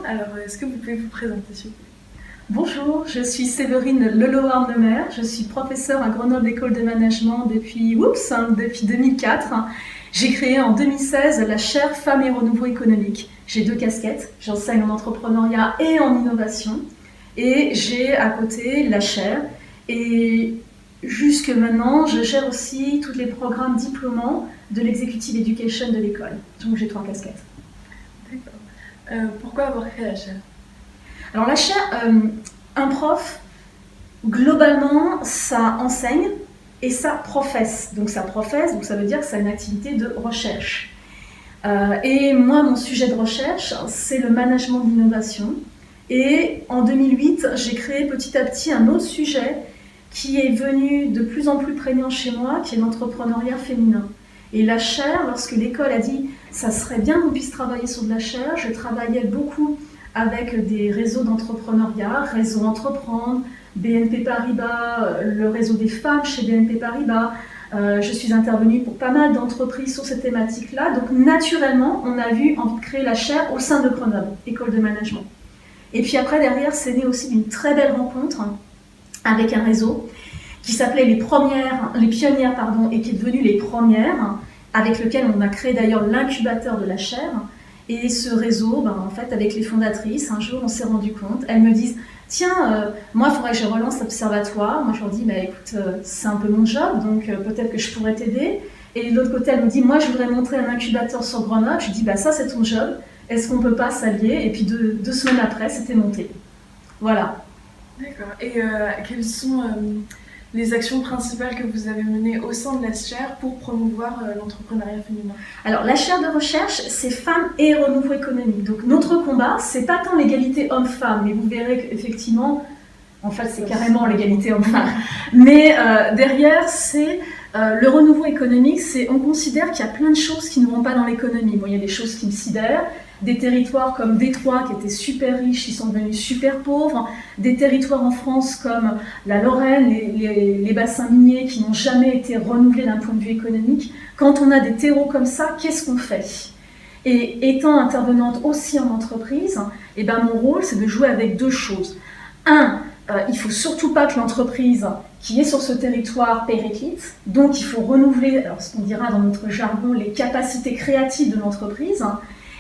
Alors, est-ce que vous pouvez vous présenter, s'il vous plaît? Bonjour, je suis Séverine Leloir-Nemer, je suis professeure à Grenoble École de Management depuis 2004. J'ai créé en 2016 la chaire Femmes et Renouveau économique. J'ai 2 casquettes, j'enseigne en entrepreneuriat et en innovation. Et j'ai à côté la chaire. Et jusque maintenant, je gère aussi tous les programmes diplômants de l'Executive Education de l'école. Donc j'ai 3 casquettes. D'accord. Pourquoi avoir créé la chaire? Alors la chaire, un prof, globalement, ça enseigne et ça professe. Donc ça professe, donc ça veut dire que c'est une activité de recherche. Et moi, mon sujet de recherche, c'est le management d'innovation. Et en 2008, j'ai créé petit à petit un autre sujet qui est venu de plus en plus prégnant chez moi, qui est l'entrepreneuriat féminin. Et la chaire, lorsque l'école a dit « ça serait bien qu'on puisse travailler sur de la chaire », je travaillais beaucoup avec des réseaux d'entrepreneuriat, Réseau Entreprendre, BNP Paribas, le réseau des femmes chez BNP Paribas. Je suis intervenue pour pas mal d'entreprises sur cette thématique-là. Donc naturellement, on a vu envie de créer la chaire au sein de Grenoble, école de management. Et puis après, derrière, c'est né aussi d'une très belle rencontre avec un réseau qui s'appelait les Pionnières, et qui est devenu les Premières, avec lequel on a créé d'ailleurs l'incubateur de la chaire. Et ce réseau, en fait, avec les fondatrices, un jour, on s'est rendu compte, elles me disent « Tiens, moi, il faudrait que je relance l'observatoire. » Moi, je leur dis « Écoute, c'est un peu mon job, donc peut-être que je pourrais t'aider. » Et de l'autre côté, elle me dit « Moi, je voudrais montrer un incubateur sur Grenoble. » Je dis « Ça, c'est ton job. Est-ce qu'on ne peut pas s'allier ?» Et puis 2 semaines après, c'était monté. Voilà. D'accord. Et quelles sont les actions principales que vous avez menées au sein de la chaire pour promouvoir l'entrepreneuriat féminin? Alors, la chaire de recherche, c'est femmes et renouveau économique. Donc, notre combat, c'est pas tant l'égalité homme-femme, mais vous verrez qu'effectivement, en fait, c'est carrément l'égalité homme-femme. Mais derrière, c'est le renouveau économique, on considère qu'il y a plein de choses qui ne vont pas dans l'économie. Bon, il y a des choses qui me sidèrent, des territoires comme Détroit qui étaient super riches, ils sont devenus super pauvres, des territoires en France comme la Lorraine, les bassins miniers qui n'ont jamais été renouvelés d'un point de vue économique. Quand on a des terreaux comme ça, qu'est-ce qu'on fait? Et étant intervenante aussi en entreprise, mon rôle c'est de jouer avec 2 choses. Il ne faut surtout pas que l'entreprise qui est sur ce territoire périclite, donc il faut renouveler, alors ce qu'on dira dans notre jargon, les capacités créatives de l'entreprise.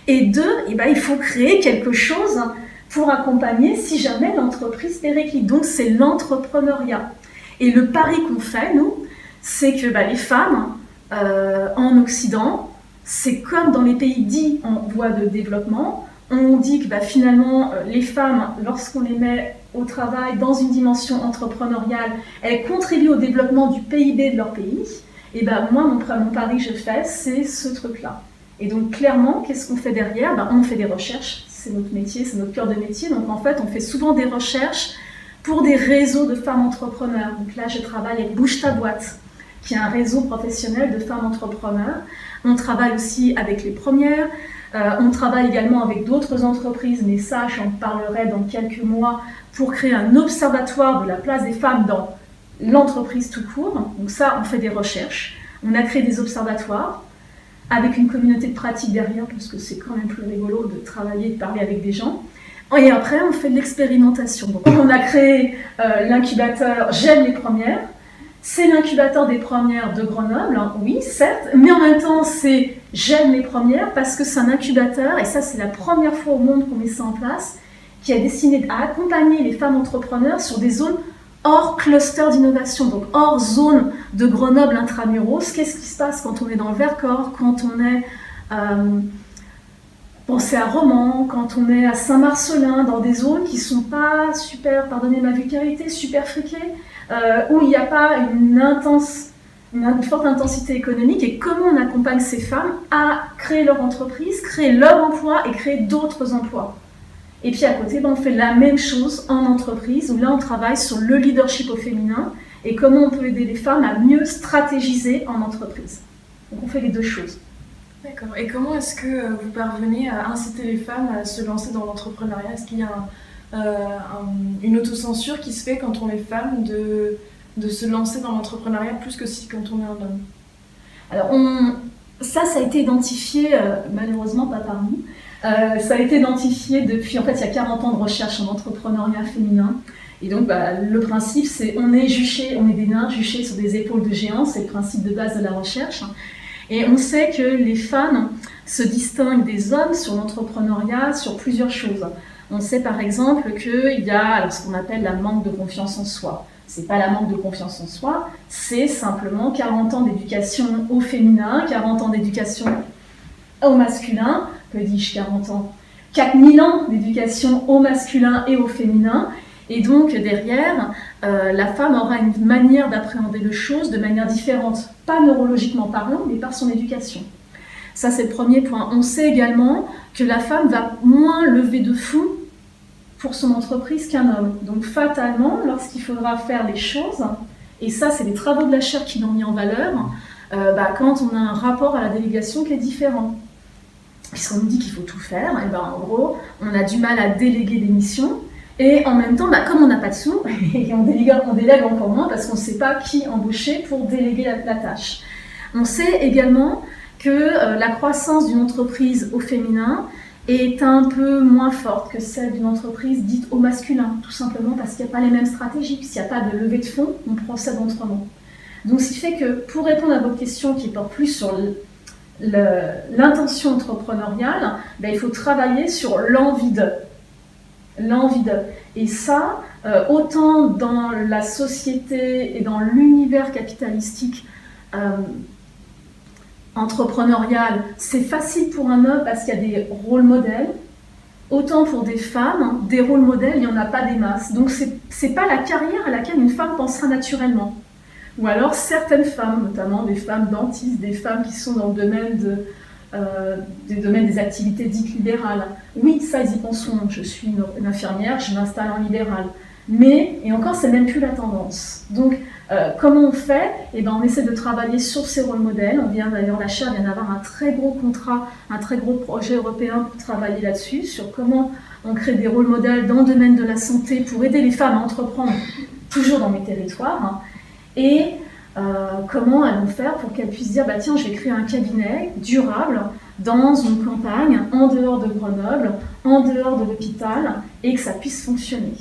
Et 2, il faut créer quelque chose pour accompagner si jamais l'entreprise périclite. Donc c'est l'entrepreneuriat. Et le pari qu'on fait, nous, c'est que les femmes en Occident, c'est comme dans les pays dits en voie de développement, on dit que finalement, les femmes, lorsqu'on les met au travail dans une dimension entrepreneuriale, elles contribuent au développement du PIB de leur pays. Et moi, mon pari que je fais, c'est ce truc-là. Et donc clairement, qu'est-ce qu'on fait derrière? On fait des recherches, c'est notre métier, c'est notre cœur de métier. Donc en fait, on fait souvent des recherches pour des réseaux de femmes entrepreneurs. Donc là, je travaille avec Bouge ta boîte, qui est un réseau professionnel de femmes entrepreneurs. On travaille aussi avec les Premières. On travaille également avec d'autres entreprises, mais ça, j'en parlerai dans quelques mois, pour créer un observatoire de la place des femmes dans l'entreprise tout court. Donc ça, on fait des recherches. On a créé des observatoires avec une communauté de pratique derrière, parce que c'est quand même plus rigolo de travailler, de parler avec des gens. Et après, on fait de l'expérimentation. Donc, on a créé l'incubateur J'aime les Premières. C'est l'incubateur des Premières de Grenoble, oui, certes, mais en même temps, c'est J'aime les Premières, parce que c'est un incubateur, et ça, c'est la première fois au monde qu'on met ça en place, qui est destiné à accompagner les femmes entrepreneurs sur des zones hors cluster d'innovation, donc hors zone de Grenoble intramuros. Qu'est-ce qui se passe quand on est dans le Vercors, quand on est pensez à Romans, quand on est à Saint-Marcellin, dans des zones qui ne sont pas super, pardonnez ma vulgarité, super friquées, où il n'y a pas une forte intensité économique, et comment on accompagne ces femmes à créer leur entreprise, créer leur emploi et créer d'autres emplois. Et puis à côté, on fait la même chose en entreprise, où là on travaille sur le leadership au féminin et comment on peut aider les femmes à mieux stratégiser en entreprise. Donc on fait les 2 choses. D'accord. Et comment est-ce que vous parvenez à inciter les femmes à se lancer dans l'entrepreneuriat? Est-ce qu'il y a une autocensure qui se fait quand on est femme de se lancer dans l'entrepreneuriat plus que si quand on est un homme? Alors ça a été identifié malheureusement pas par nous. Ça a été identifié depuis, en fait, il y a 40 ans de recherche en entrepreneuriat féminin. Et donc, le principe, c'est on est des nains juchés sur des épaules de géants, c'est le principe de base de la recherche. Et on sait que les femmes se distinguent des hommes sur l'entrepreneuriat sur plusieurs choses. On sait par exemple qu'il y a ce qu'on appelle la manque de confiance en soi. C'est pas la manque de confiance en soi, c'est simplement 40 ans d'éducation au féminin, 40 ans d'éducation au masculin, que dis-je 40 ans 4000 ans d'éducation au masculin et au féminin. Et donc derrière, la femme aura une manière d'appréhender les choses de manière différente, pas neurologiquement parlant, mais par son éducation. Ça, c'est le premier point. On sait également que la femme va moins lever de fonds pour son entreprise qu'un homme. Donc fatalement, lorsqu'il faudra faire les choses, et ça, c'est les travaux de la chaire qui l'ont mis en valeur, quand on a un rapport à la délégation qui est différent. Puisqu'on nous dit qu'il faut tout faire, et en gros, on a du mal à déléguer des missions. Et en même temps, comme on n'a pas de sous, et on délègue encore moins parce qu'on ne sait pas qui embaucher pour déléguer la tâche. On sait également que la croissance d'une entreprise au féminin est un peu moins forte que celle d'une entreprise dite au masculin, tout simplement parce qu'il n'y a pas les mêmes stratégies. S'il n'y a pas de levée de fonds, on procède autrement. Donc, ce qui fait que pour répondre à votre question qui porte plus sur l'intention entrepreneuriale, il faut travailler sur l'envie de. Et ça, autant dans la société et dans l'univers capitalistique entrepreneurial, c'est facile pour un homme parce qu'il y a des rôles modèles, autant pour des femmes, des rôles modèles, il n'y en a pas des masses. Donc c'est pas la carrière à laquelle une femme pensera naturellement. Ou alors certaines femmes, notamment des femmes dentistes, des femmes qui sont dans le domaine des activités dites libérales. Oui, ça, ils y penseront. Je suis une infirmière, je m'installe en libéral. Mais, et encore, c'est même plus la tendance. Donc, comment on fait ? On essaie de travailler sur ces rôles modèles. La chaire vient d'avoir un très gros contrat, un très gros projet européen pour travailler là-dessus, sur comment on crée des rôles modèles dans le domaine de la santé pour aider les femmes à entreprendre, toujours dans mes territoires. Et comment allons faire pour qu'elles puissent dire tiens, je vais créer un cabinet durable dans une campagne, en dehors de Grenoble, en dehors de l'hôpital, et que ça puisse fonctionner.